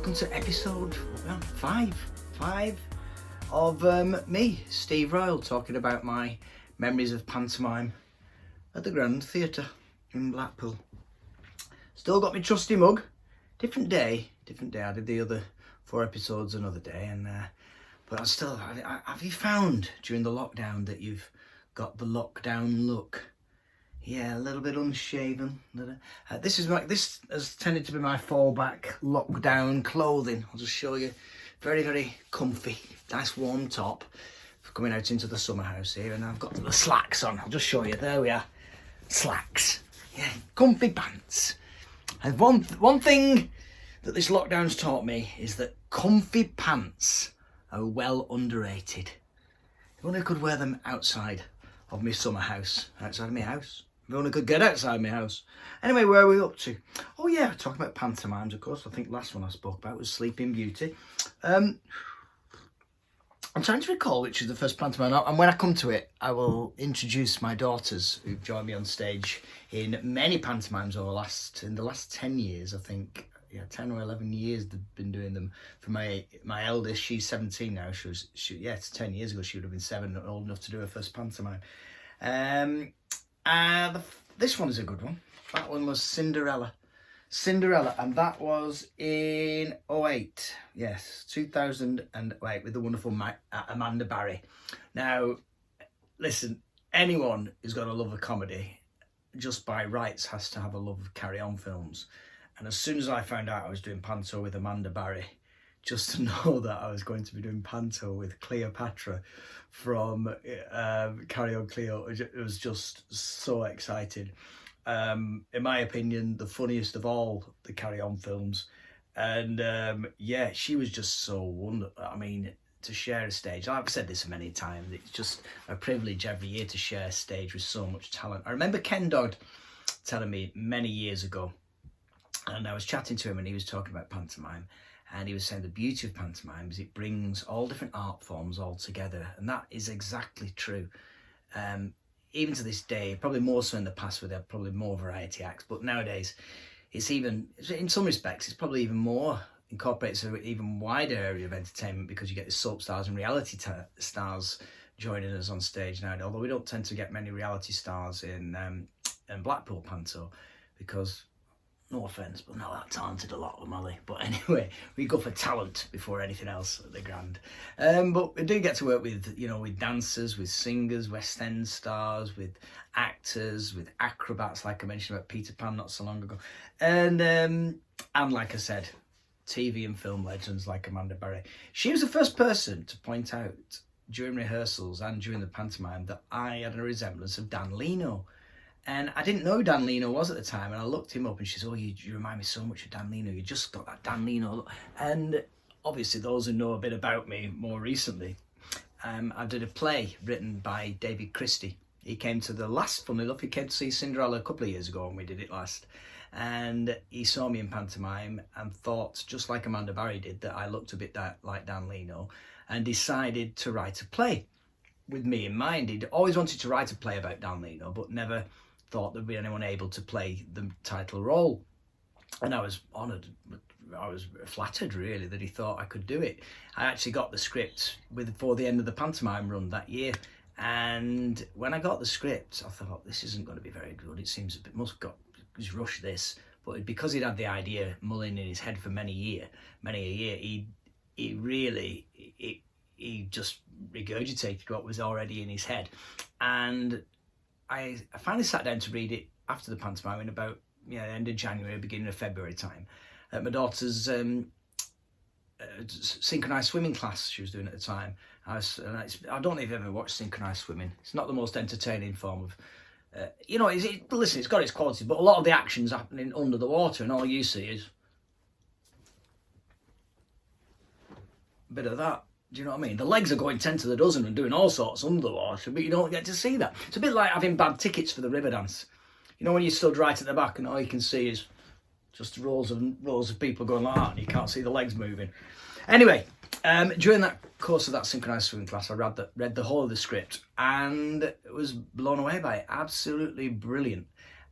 welcome to episode 5 of me, Steve Royle, talking about my memories of pantomime at the Grand Theatre in Blackpool. Still got my trusty mug. Different day. I did the other 4 episodes another day, and but I'm still. Have you found during the lockdown that you've got the lockdown look? Yeah, a little bit unshaven. This has tended to be my fallback lockdown clothing. I'll just show you. Very, very comfy. Nice warm top for coming out into the summer house here. And I've got the slacks on. I'll just show you. There we are. Slacks. Yeah, comfy pants. And one thing that this lockdown's taught me is that comfy pants are well underrated. If only I could wear them outside of my summer house. Outside of my house. If only could get outside my house. Anyway, where are we up to? Oh yeah, talking about pantomimes, of course. I think last one I spoke about was Sleeping Beauty. I'm trying to recall which is the first pantomime, and when I come to it, I will introduce my daughters who've joined me on stage in many pantomimes in the last 10 years, I think. Yeah, 10 or 11 years they've been doing them. For my eldest, she's 17 now. It's 10 years ago she would have been 7, old enough to do her first pantomime. This one is a good one. That one was Cinderella, and that was in 2008. Yes, 2008 with the wonderful Amanda Barry. Now, listen, anyone who's got a love of comedy, just by rights, has to have a love of carry-on films. And as soon as I found out I was doing Panto with Amanda Barry, just to know that I was going to be doing Panto with Cleopatra from Carry On Cleo, it was just so excited. In my opinion, the funniest of all the Carry On films. And yeah, she was just so wonderful. I mean, to share a stage, I've said this many times, it's just a privilege every year to share a stage with so much talent. I remember Ken Dodd telling me many years ago, and I was chatting to him and he was talking about pantomime. And he was saying the beauty of pantomime is it brings all different art forms all together. And that is exactly true. Even to this day, probably more so in the past where there are probably more variety acts. But nowadays, it's even, in some respects, it's probably even more incorporates an even wider area of entertainment because you get the soap stars and reality stars joining us on stage now. Although we don't tend to get many reality stars in Blackpool Panto because... no offence, but not that talented, a lot of them, are they? But anyway, we go for talent before anything else at the Grand. But we do get to work with, with dancers, with singers, West End stars, with actors, with acrobats, like I mentioned about Peter Pan not so long ago. And like I said, TV and film legends like Amanda Barry. She was the first person to point out during rehearsals and during the pantomime that I had a resemblance of Dan Leno. And I didn't know who Dan Leno was at the time, and I looked him up and she said, oh, you remind me so much of Dan Leno, you just got that Dan Leno look. And obviously those who know a bit about me more recently, I did a play written by David Christie. He came to the last, funnily enough, he came to see Cinderella a couple of years ago when we did it last. And he saw me in pantomime and thought, just like Amanda Barry did, that I looked a bit like Dan Leno, and decided to write a play with me in mind. He'd always wanted to write a play about Dan Leno, but never thought there'd be anyone able to play the title role. And I was honoured, I was flattered really that he thought I could do it. I actually got the script before the end of the pantomime run that year, and when I got the script I thought, this isn't going to be very good, it seems a bit, just rush this. But because he'd had the idea mulling in his head for many a year, he just regurgitated what was already in his head. And I finally sat down to read it after the pantomime in about end of January, beginning of February time, at my daughter's synchronised swimming class she was doing at the time. I don't know if you've ever watched synchronised swimming. It's not the most entertaining form of, listen, it's got its quality, but a lot of the action's happening under the water, and all you see is a bit of that. Do you know what I mean? The legs are going 10 to the dozen and doing all sorts under the water, but you don't get to see that. It's a bit like having bad tickets for the river dance. When you stood right at the back and all you can see is just rows of people going like that and you can't see the legs moving. Anyway, during that course of that synchronised swimming class, I read the whole of the script and was blown away by it. Absolutely brilliant.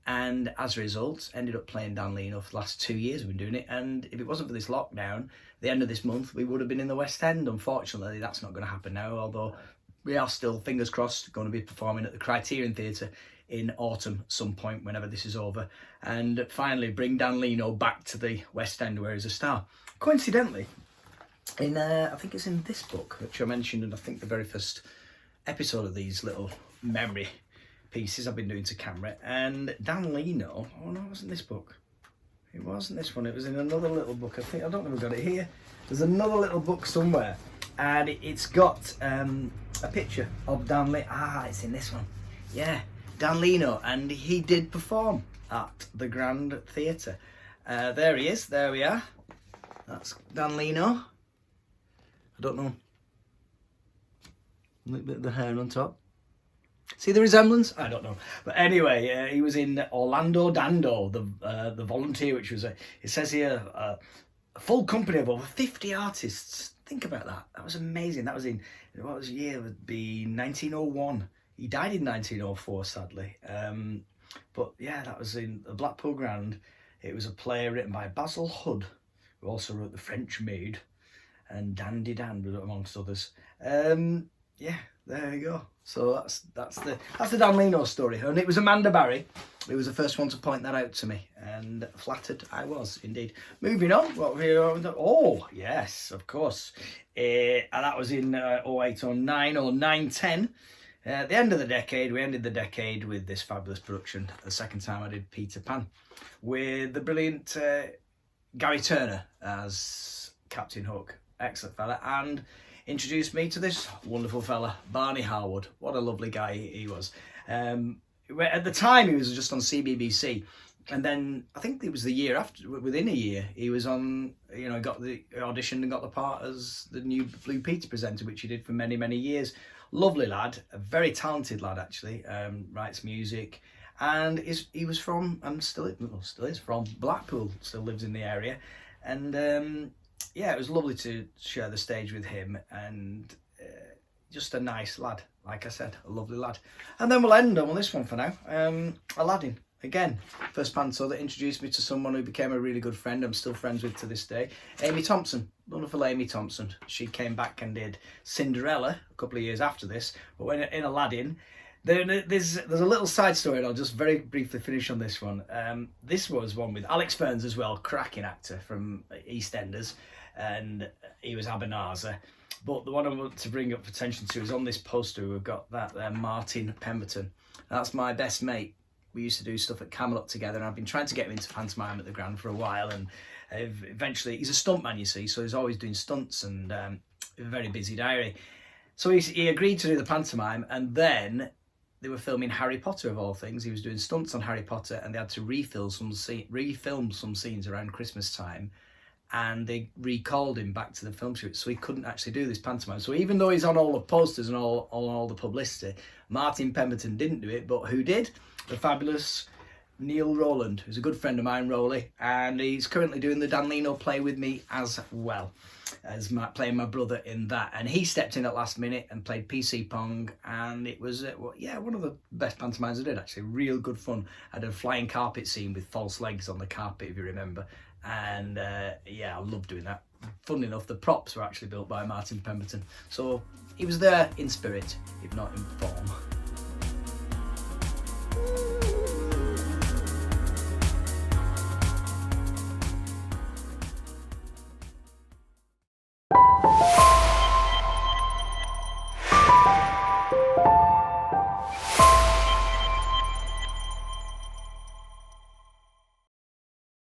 And as a result, ended up playing Dan Leno for the last 2 years. We've been doing it, and if it wasn't for this lockdown, the end of this month, we would have been in the West End. Unfortunately, that's not going to happen now, although we are still, fingers crossed, going to be performing at the Criterion Theatre in autumn some point, whenever this is over, and finally bring Dan Leno back to the West End where he's a star. Coincidentally, in I think it's in this book, which I mentioned in I think the very first episode of these little memory pieces I've been doing to camera, and Dan Leno, oh no, it wasn't this book. It wasn't this one, it was in another little book. I don't know if I've got it here. There's another little book somewhere, and it's got a picture of Dan Leno. Ah, it's in this one. Yeah, Dan Leno, and he did perform at the Grand Theatre. There he is, there we are. That's Dan Leno. I don't know. A little bit of the hair on top. See the resemblance? I don't know. But anyway, he was in Orlando Dando, the Volunteer, which was, it says here, a full company of over 50 artists. Think about that. That was amazing. That was in, what was the year? It would be 1901. He died in 1904, sadly. But yeah, that was in the Blackpool Grand. It was a play written by Basil Hood, who also wrote The French Maid, and Dandy Dan, amongst others. Yeah, there you go. So that's the Dan Leno story, and it was Amanda Barry who was the first one to point that out to me, and flattered I was indeed. Moving on, what we oh yes, of course, and that was in 08 or 9 or 9-10. At the end of the decade, we ended the decade with this fabulous production. The second time I did Peter Pan, with the brilliant Gary Turner as Captain Hook, excellent fella, and introduced me to this wonderful fella, Barney Harwood. What a lovely guy he was. At the time, he was just on CBBC, and then I think it was the year after, within a year, he was on, got the audition and got the part as the new Blue Peter presenter, which he did for many, many years. Lovely lad, a very talented lad actually, writes music, and he was from, and still is from Blackpool, still lives in the area, and yeah, it was lovely to share the stage with him, and just a nice lad, like I said, a lovely lad. And then we'll end on this one for now. Aladdin, again, first panto that introduced me to someone who became a really good friend, I'm still friends with to this day, Amy Thompson, wonderful Amy Thompson. She came back and did Cinderella a couple of years after this, but when in Aladdin, there's a little side story, and I'll just very briefly finish on this one. This was one with Alex Ferns as well, cracking actor from EastEnders, and he was Abenazer. But the one I want to bring up attention to is on this poster we've got that there, Martin Pemberton. That's my best mate. We used to do stuff at Camelot together, and I've been trying to get him into pantomime at the Grand for a while, and eventually, he's a stuntman, you see, so he's always doing stunts, and a very busy diary. So he agreed to do the pantomime, and then they were filming Harry Potter, of all things. He was doing stunts on Harry Potter, and they had to refilm some scenes around Christmas time, and they recalled him back to the film shoot, so he couldn't actually do this pantomime. So even though he's on all the posters and all the publicity, Martin Pemberton didn't do it, but who did? The fabulous Neil Rowland, who's a good friend of mine, Royle, and he's currently doing the Dan Leno play with me as well, as playing my brother in that. And he stepped in at last minute and played PC Pong, and it was one of the best pantomimes I did, actually. Real good fun. I had a flying carpet scene with false legs on the carpet, if you remember, and yeah, I love doing that. Funnily enough, the props were actually built by Martin Pemberton, so he was there in spirit, if not in form.